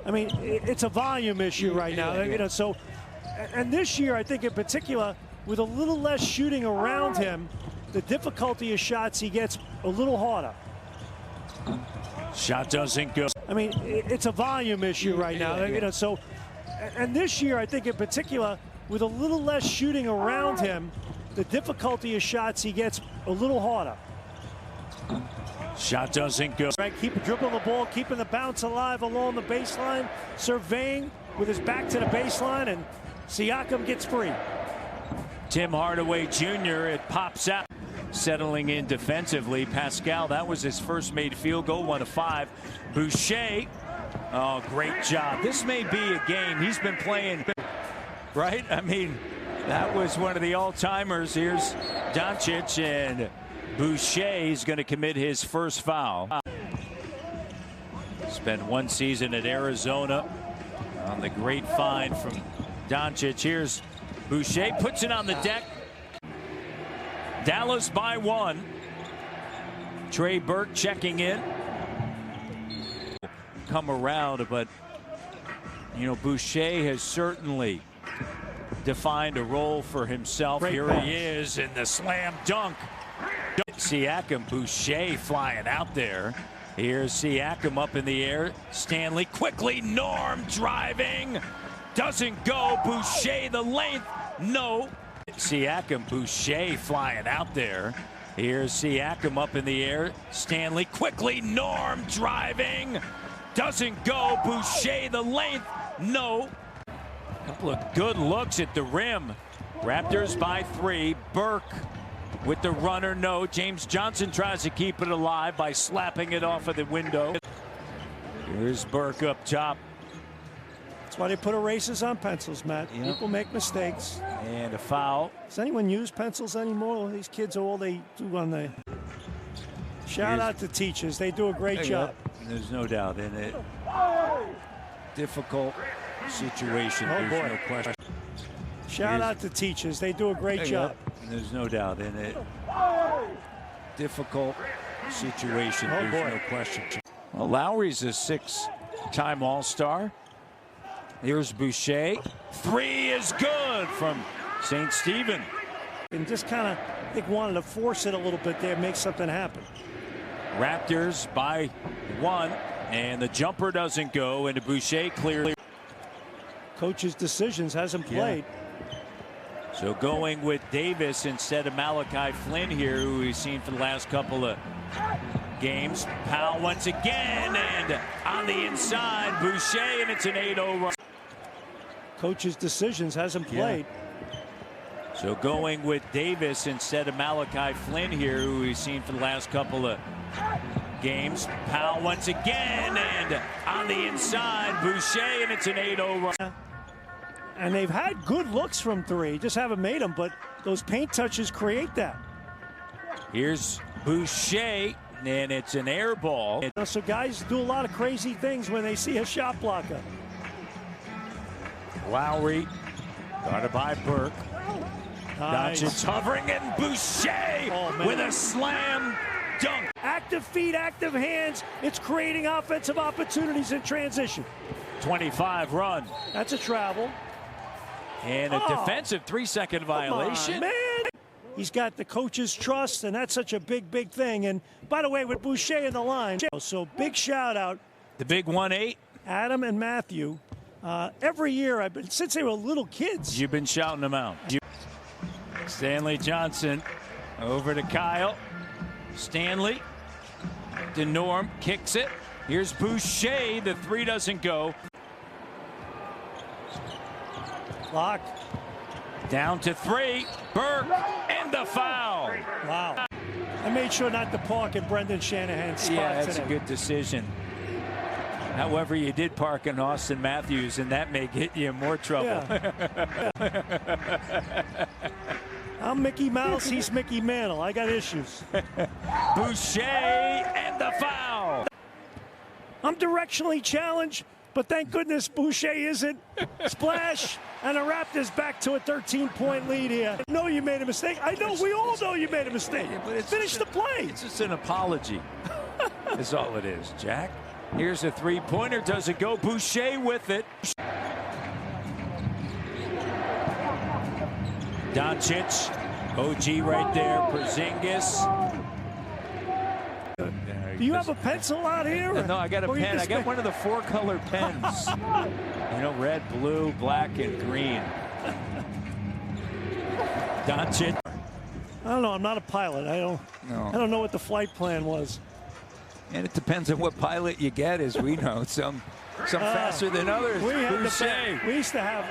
I mean, it's a volume issue right now. You know, so, and this year, I think in particular, with a little less shooting around him, the difficulty of shots he gets a little harder. Shot doesn't go. I mean, it's a volume issue right now. You know, so, and this year, I think in particular, with a little less shooting around him, the difficulty of shots he gets a little harder. Shot doesn't go. Right, keep dribbling the ball, keeping the bounce alive along the baseline, surveying with his back to the baseline, and Siakam gets free. Tim Hardaway Jr., it pops out. Settling in defensively. Pascal, that was his first made field goal, 1 of 5. Boucher, oh, great job. This may be a game. He's been playing, right? I mean, that was one of the all-timers. Here's Doncic, and Boucher is going to commit his first foul. Spent 1 season at Arizona on the great find from Doncic. Here's Boucher, puts it on the deck. Dallas by 1. Trey Burke checking in. Come around, but you know, Boucher has certainly defined a role for himself. Great Here pass. he is in the slam dunk. Siakam, Boucher flying out there. Here's Siakam up in the air. Stanley quickly, Norm driving. Doesn't go. Boucher the length. No. Siakam, Boucher flying out there. Here's Siakam up in the air. Stanley quickly, Norm driving. Doesn't go. Boucher the length. No. Couple of good looks at the rim. Raptors by 3. Burke with the runner, no. James Johnson tries to keep it alive by slapping it off of the window. Here's Burke up top. That's why they put erasers on pencils, Matt. Yep. People make mistakes. And a foul. Does anyone use pencils anymore? These kids are all they do on the... Shout out to teachers. They do a great job. There's no doubt in it. Difficult situation. Oh, There's boy. no question. Shout out to teachers. They do a great job. There's no doubt in it. Difficult situation. Oh, There's boy. no question. Well, Lowry's a 6-time All-Star. Here's Boucher. 3 is good from St. Stephen. And just kind of, I think, wanted to force it a little bit there, make something happen. Raptors by 1, and the jumper doesn't go, and Boucher clearly. Coach's decisions, hasn't played. So going with Davis instead of Malachi Flynn here, who we've seen for the last couple of games. Powell once again, and on the inside, Boucher, and it's an 8-0 run. Coach's decisions, hasn't played. So going with Davis instead of Malachi Flynn here, who we've seen for the last couple of games. Powell once again, and on the inside, Boucher, and it's an 8-0 run. And they've had good looks from 3, just haven't made them, but those paint touches create that. Here's Boucher, and it's an air ball. So guys do a lot of crazy things when they see a shot blocker. Lowry, guarded by Burke. Nice. Doncic hovering, and Boucher with a slam dunk. Active feet, active hands. It's creating offensive opportunities in transition. 25 run. That's a travel. And a defensive 3-second violation. Come on, man. He's got the coach's trust, and that's such a big, big thing. And by the way, with Boucher in the line, so big shout out. The big 1-8. Adam and Matthew. Every year, since they were little kids. You've been shouting them out. Stanley Johnson over to Kyle. Stanley to Norm, kicks it. Here's Boucher. The 3 doesn't go. Clock. Down to 3. Burke, and the foul. Wow. I made sure not to park in Brendan Shanahan's spot Yeah, that's today. a good decision. However, you did park in Austin Matthews, and that may get you in more trouble. Yeah. I'm Mickey Mouse, he's Mickey Mantle. I got issues. Boucher, and the foul. I'm directionally challenged, but thank goodness Boucher isn't. Splash, and the Raptors back to a 13-point lead here. I know you made a mistake. I know, we all know you made a mistake. Yeah, but Finish the play. It's just an apology. That's all it is, Jack. Here's a three-pointer. Does it go? Boucher with it. Doncic. OG right there. Porzingis. Do you have a pencil out here? No, I got a pen. I got one of the 4-color pens. You know, red, blue, black, and green. Doncic. I don't know. I'm not a pilot. I don't know what the flight plan was. And it depends on what pilot you get, as we know. Some faster than others. We used to have.